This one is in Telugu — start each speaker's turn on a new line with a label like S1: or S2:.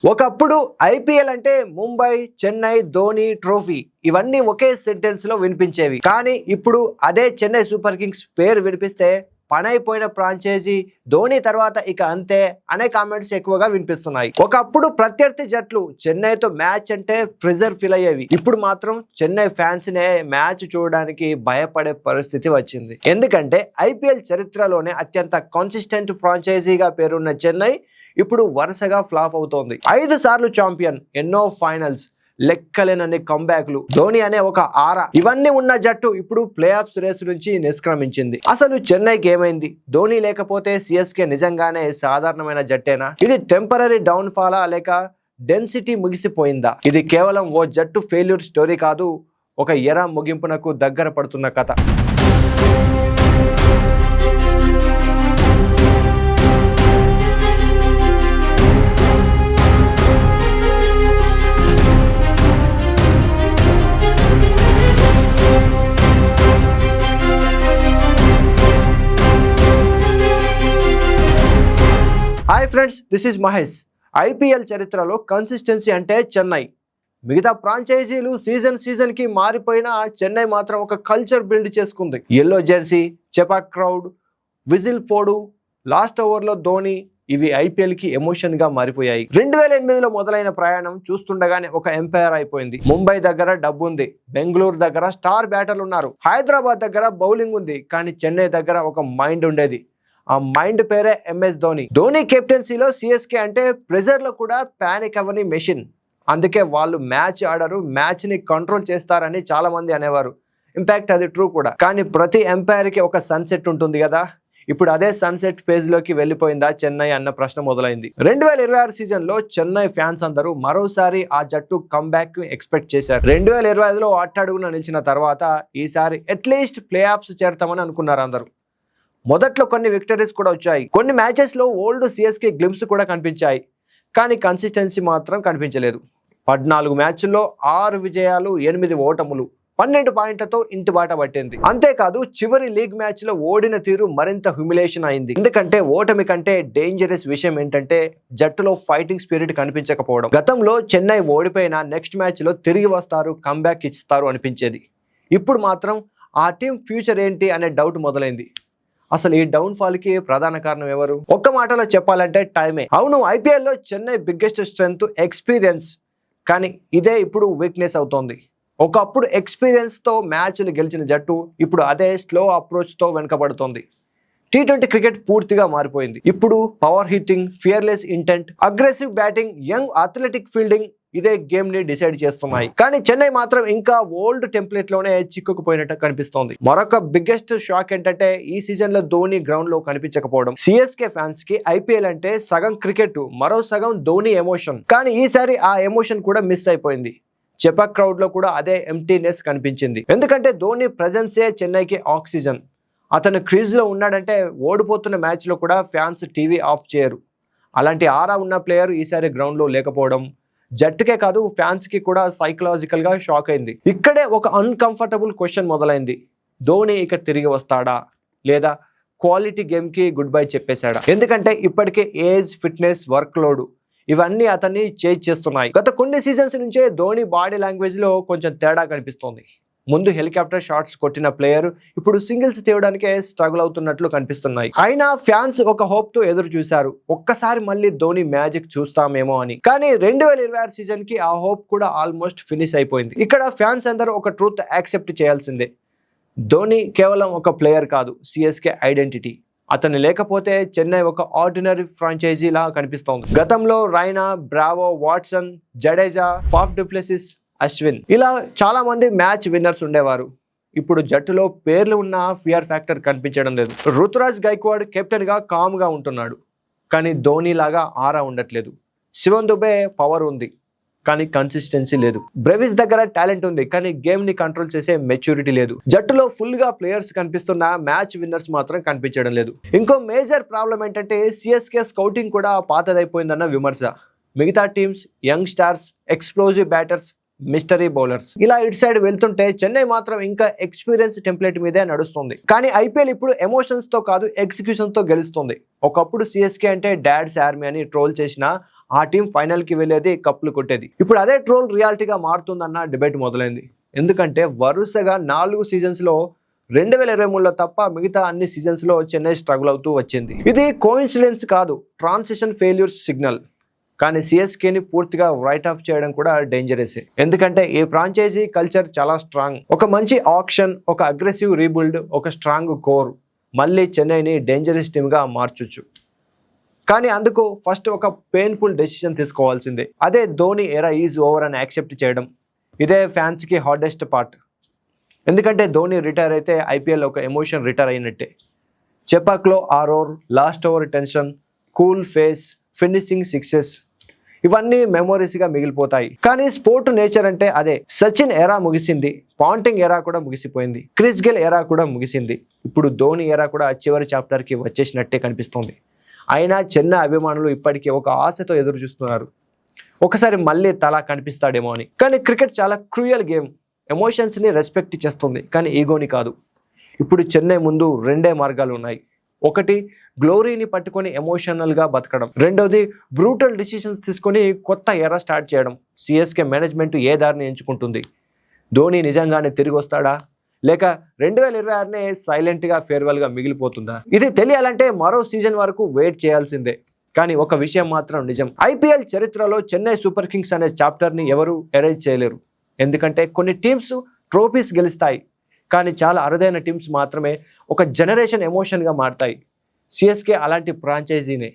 S1: ఒకప్పుడు ఐపీఎల్ అంటే ముంబై, చెన్నై, ధోని ట్రోఫీ ఇవన్నీ ఒకే సెంటెన్స్ లో వినిపించేవి. కానీ ఇప్పుడు అదే చెన్నై సూపర్ కింగ్స్ పేరు వినిపిస్తే పనైపోయిన ఫ్రాంచైజీ, ధోని తర్వాత ఇక అంతే అనే కామెంట్స్ ఎక్కువగా వినిపిస్తున్నాయి. ఒకప్పుడు ప్రత్యర్థి జట్లు చెన్నైతో మ్యాచ్ అంటే ప్రెజర్ ఫీల్ అయ్యేవి. ఇప్పుడు మాత్రం చెన్నై ఫ్యాన్స్ నే మ్యాచ్ చూడడానికి భయపడే పరిస్థితి వచ్చింది. ఎందుకంటే ఐపీఎల్ చరిత్రలోనే అత్యంత కన్సిస్టెంట్ ఫ్రాంచైజీగా పేరున్న చెన్నై ఇప్పుడు వరుసగా ఫ్లాప్ అవుతోంది. 5 సార్లు ఛాంపియన్, ఎన్నో ఫైనల్స్, లెక్కలేనన్ని కంబ్యాక్లు, ధోని అనే ఒక ఆరా, ఇవన్నీ ఉన్న జట్టు ఇప్పుడు ప్లే ఆఫ్స్ రేసు నుంచి నిష్క్రమించింది. అసలు చెన్నైకి ఏమైంది? ధోని లేకపోతే సిఎస్కే నిజంగానే సాధారణమైన జట్టేనా? ఇది టెంపరరీ డౌన్ ఫాలా లేక డెన్సిటీ ముగిసిపోయిందా? ఇది కేవలం ఓ జట్టు ఫెయిల్యూర్ స్టోరీ కాదు, ఒక ఎరా ముగింపునకు దగ్గర పడుతున్న కథ. Hi friends, this is Mahesh. IPL చరిత్రలో కన్సిస్టెన్సీ అంటే చెన్నై. మిగతా ఫ్రాంచైజీలు సీజన్ కి మారిపోయినా చెన్నై మాత్రం ఒక కల్చర్ బిల్డ్ చేసుకుంది. Yellow Jersey, Chepauk crowd, whistle పోడు, లాస్ట్ ఓవర్లో ధోని, ఇవి ఐపీఎల్ కి ఎమోషన్ గా మారిపోయాయి. 2008లో మొదలైన ప్రయాణం చూస్తుండగానే ఒక ఎంపైర్ అయిపోయింది. ముంబై దగ్గర డబ్బు ఉంది, బెంగళూరు దగ్గర స్టార్ బ్యాటర్లు ఉన్నారు, హైదరాబాద్ దగ్గర బౌలింగ్ ఉంది. కానీ చెన్నై దగ్గర ఒక మైండ్ ఉండేది. ఆ మైండ్ పేరే ఎంఎస్ ధోని. ధోని కెప్టెన్సీలో సిఎస్కే అంటే ప్రెజర్ లో కూడా పానిక్ అవ్వని మెషిన్. అందుకే వాళ్ళు మ్యాచ్ ఆడరు, మ్యాచ్ ని కంట్రోల్ చేస్తారని చాలా మంది అనేవారు. ఇంపాక్ట్ అది ట్రూ కూడా. కానీ ప్రతి ఎంపైర్ కి ఒక సన్సెట్ ఉంటుంది కదా. ఇప్పుడు అదే సన్సెట్ ఫేజ్ లోకి వెళ్ళిపోయిందా చెన్నై అన్న ప్రశ్న మొదలైంది. 2026 సీజన్ లో చెన్నై ఫ్యాన్స్ అందరూ మరోసారి ఆ జట్టు కంబ్యాక్ ఎక్స్పెక్ట్ చేశారు. 2025లో అట్టడుగున నిలిచిన తర్వాత ఈసారి అట్లీస్ట్ ప్లే ఆఫ్స్ చేరతామని అనుకున్నారు అందరూ. మొదట్లో కొన్ని విక్టరీస్ కూడా వచ్చాయి, కొన్ని మ్యాచెస్ లో ఓల్డ్ సిఎస్కే గ్లిమ్స్ కూడా కనిపించాయి. కానీ కన్సిస్టెన్సీ మాత్రం కనిపించలేదు. 14 మ్యాచ్ల్లో 6 విజయాలు, 8 ఓటములు, 12 పాయింట్లతో ఇంటి బాట పట్టింది. అంతేకాదు చివరి లీగ్ మ్యాచ్ లో ఓడిన తీరు మరింత హ్యూమిలేషన్ అయింది. ఎందుకంటే ఓటమి కంటే డేంజరస్ విషయం ఏంటంటే జట్టులో ఫైటింగ్ స్పిరిట్ కనిపించకపోవడం. గతంలో చెన్నై ఓడిపోయిన నెక్స్ట్ మ్యాచ్ లో తిరిగి వస్తారు, కంబ్యాక్ ఇస్తారు అనిపించేది. ఇప్పుడు మాత్రం ఆ టీం ఫ్యూచర్ ఏంటి అనే డౌట్ మొదలైంది. అసలు ఈ డౌన్ ఫాల్ కి ప్రధాన కారణం ఎవరు? ఒక్క మాటలో చెప్పాలంటే టైమే. అవును, ఐపీఎల్లో చెన్నై బిగ్గెస్ట్ స్ట్రెంగ్త్ ఎక్స్పీరియన్స్. కానీ ఇదే ఇప్పుడు వీక్నెస్ అవుతోంది. ఒకప్పుడు ఎక్స్పీరియన్స్ తో మ్యాచ్లు గెలిచిన జట్టు ఇప్పుడు అదే స్లో అప్రోచ్ తో వెనుకబడుతోంది. T20 క్రికెట్ పూర్తిగా మారిపోయింది. ఇప్పుడు power hitting, fearless intent, aggressive batting, young athletic fielding ఇదే గేమ్ ని డిసైడ్ చేస్తున్నాయి. కానీ చెన్నై మాత్రం ఇంకా ఓల్డ్ టెంప్లెట్ లోనే చిక్కుకుపోయినట్టు కనిపిస్తోంది. మరొక బిగ్గెస్ట్ షాక్ ఏంటంటే ఈ సీజన్ లో ధోని గ్రౌండ్ లో కనిపించకపోవడం. సిఎస్కే ఫ్యాన్స్ కి ఐపీఎల్ అంటే సగం క్రికెట్, మరో సగం ధోని ఎమోషన్. కానీ ఈసారి ఆ ఎమోషన్ కూడా మిస్ అయిపోయింది. చెపాక్ క్రౌడ్ లో కూడా అదే ఎంప్టీనెస్ కనిపించింది. ఎందుకంటే ధోని ప్రెజెన్సే చెన్నైకి ఆక్సిజన్. అతను క్రీజ్ లో ఉన్నాడంటే ఓడిపోతున్న మ్యాచ్ లో కూడా ఫ్యాన్స్ టీవీ ఆఫ్ చేయరు. అలాంటి ఆరా ఉన్న ప్లేయర్ ఈసారి గ్రౌండ్ లో లేకపోవడం జట్టుకే కాదు ఫ్యాన్స్ కి కూడా సైకలాజికల్ గా షాక్ అయింది. ఇక్కడే ఒక అన్కంఫర్టబుల్ క్వశ్చన్ మొదలైంది. ధోని ఇక తిరిగి వస్తాడా, లేదా క్వాలిటీ గేమ్ కి గుడ్ బై చెప్పేశాడా? ఎందుకంటే ఇప్పటికే ఏజ్, ఫిట్నెస్, వర్క్ లోడ్ ఇవన్నీ అతన్ని చేంజ్ చేస్తున్నాయి. గత కొన్ని సీజన్స్ నుంచే ధోని బాడీ లాంగ్వేజ్ లో కొంచెం తేడా కనిపిస్తోంది. ముందు హెలికాప్టర్ షాట్స్ కొట్టిన ప్లేయర్ ఇప్పుడు సింగిల్స్ తీయడానికే స్ట్రగుల్ అవుతున్నట్లు కనిపిస్తున్నాయి. అయినా ఫ్యాన్స్ ఒక హోప్ తో ఎదురు చూశారు, ఒక్కసారి మళ్ళీ ధోని మ్యాజిక్ చూస్తామేమో అని. కానీ 2026 సీజన్ కి ఆ హోప్ కూడా ఆల్మోస్ట్ ఫినిష్ అయిపోయింది. ఇక్కడ ఫ్యాన్స్ అందరూ ఒక ట్రూత్ యాక్సెప్ట్ చేయాల్సిందే. ధోని కేవలం ఒక ప్లేయర్ కాదు, సిఎస్కే ఐడెంటిటీ. అతను లేకపోతే చెన్నై ఒక ఆర్డినరీ ఫ్రాంచైజీ లా కనిపిస్తోంది. గతంలో Raina, Bravo, Watson, Jadeja, Faf du Plessis, Ashwin ఇలా చాలా మంది మ్యాచ్ విన్నర్స్ ఉండేవారు. ఇప్పుడు జట్టులో పేర్లు ఉన్న ఫియర్ ఫ్యాక్టర్ కనిపించడం లేదు. రుతురాజ్ గైక్వాడ్ కెప్టెన్ గా కామ్ గా ఉంటున్నాడు, కానీ ధోని లాగా ఆరా ఉండట్లేదు. శివన్ దుబే పవర్ ఉంది, కానీ కన్సిస్టెన్సీ లేదు. బ్రెవిస్ దగ్గర టాలెంట్ ఉంది, కానీ గేమ్ ని కంట్రోల్ చేసే మెచ్యూరిటీ లేదు. జట్టులో ఫుల్ గా ప్లేయర్స్ కనిపిస్తున్న మ్యాచ్ విన్నర్స్ మాత్రం కనిపించడం లేదు. ఇంకో మేజర్ ప్రాబ్లం ఏంటంటే సిఎస్కే స్కౌటింగ్ కూడా పాతదైపోయిందన్న విమర్శ. మిగతా teams young stars, explosive batters, mystery bowlers. ఇలా ఇటు సైడ్ వెళ్తుంటే చెన్నై మాత్రం ఇంకా ఎక్స్పీరియన్స్ టెంప్లెట్ మీదే నడుస్తుంది. కానీ ఐపీఎల్ ఇప్పుడు ఎమోషన్స్ తో కాదు ఎగ్జిక్యూషన్ తో గెలుస్తుంది. ఒకప్పుడు సిఎస్కే అంటే డాడ్స్ ఆర్మీ అని ట్రోల్ చేసిన ఆ టీం ఫైనల్ కి వెళ్ళేది, కప్పులు కొట్టేది. ఇప్పుడు అదే ట్రోల్ రియాలిటీగా మారుతుందన్న డిబేట్ మొదలైంది. ఎందుకంటే వరుసగా 4 సీజన్స్ లో 2023లో తప్ప మిగతా అన్ని సీజన్స్ లో చెన్నై స్ట్రగుల్ అవుతూ వచ్చింది. ఇది కోఇన్సిడెన్స్ కాదు, ట్రాన్సిషన్ ఫెయిల్యూర్స్ సిగ్నల్. కానీ సిఎస్కేని పూర్తిగా రైట్ ఆఫ్ చేయడం కూడా డేంజరసే. ఎందుకంటే ఈ ఫ్రాంచైజీ కల్చర్ చాలా స్ట్రాంగ్. ఒక మంచి ఆక్షన్, ఒక అగ్రెసివ్ రీబిల్డ్, ఒక స్ట్రాంగ్ కోర్ మళ్ళీ చెన్నైని డేంజరస్ టీమ్గా మార్చొచ్చు. కానీ అందుకు ఫస్ట్ ఒక పెయిన్ఫుల్ డెసిషన్ తీసుకోవాల్సిందే. అదే ధోని ఎరా ఈజ్ ఓవర్ అని యాక్సెప్ట్ చేయడం. ఇదే ఫ్యాన్స్కి హార్డెస్ట్ పార్ట్. ఎందుకంటే ధోని రిటైర్ అయితే ఐపీఎల్ ఒక ఎమోషన్ రిటైర్ అయినట్టే. చెపాక్లో 6 over, last over tension, cool face, finishing sixes, ఇవన్నీ మెమోరీస్గా మిగిలిపోతాయి. కానీ స్పోర్ట్ నేచర్ అంటే అదే. సచిన్ ఎరా ముగిసింది, పాంటింగ్ ఎరా కూడా ముగిసిపోయింది, క్రిస్ గేల్ ఎరా కూడా ముగిసింది. ఇప్పుడు ధోని ఎరా కూడా చివరి చాప్టర్కి వచ్చేసినట్టే కనిపిస్తోంది. అయినా చెన్నై అభిమానులు ఇప్పటికీ ఒక ఆశతో ఎదురు చూస్తున్నారు, ఒకసారి మళ్ళీ తలా కనిపిస్తాడేమో అని. కానీ క్రికెట్ చాలా క్రూయల్ గేమ్. ఎమోషన్స్ని రెస్పెక్ట్ చేస్తుంది, కానీ ఈగోని కాదు. ఇప్పుడు చెన్నై ముందు 2 మార్గాలు ఉన్నాయి. ఒకటి గ్లోరీని పట్టుకొని ఎమోషనల్గా బతకడం, రెండోది బ్రూటల్ డిసిషన్స్ తీసుకొని కొత్త ఎరా స్టార్ట్ చేయడం. సిఎస్కే మేనేజ్మెంట్ ఏ దారిని ఎంచుకుంటుంది? ధోని నిజంగానే తిరిగి వస్తాడా, లేక 2026నే సైలెంట్గా ఫేర్వెల్గా మిగిలిపోతుందా? ఇది తెలియాలంటే మరో సీజన్ వరకు వెయిట్ చేయాల్సిందే. కానీ ఒక విషయం మాత్రం నిజం, ఐపీఎల్ చరిత్రలో చెన్నై సూపర్ కింగ్స్ అనే చాప్టర్ని ఎవరూ ఎరేజ్ చేయలేరు. ఎందుకంటే కొన్ని టీమ్స్ ట్రోఫీస్ గెలుస్తాయి, కానీ చాలా అరుదైన టీమ్స్ మాత్రమే ఒక జనరేషన్ ఎమోషన్గా మారుతాయి. సిఎస్కే అలాంటి ఫ్రాంచైజీనే.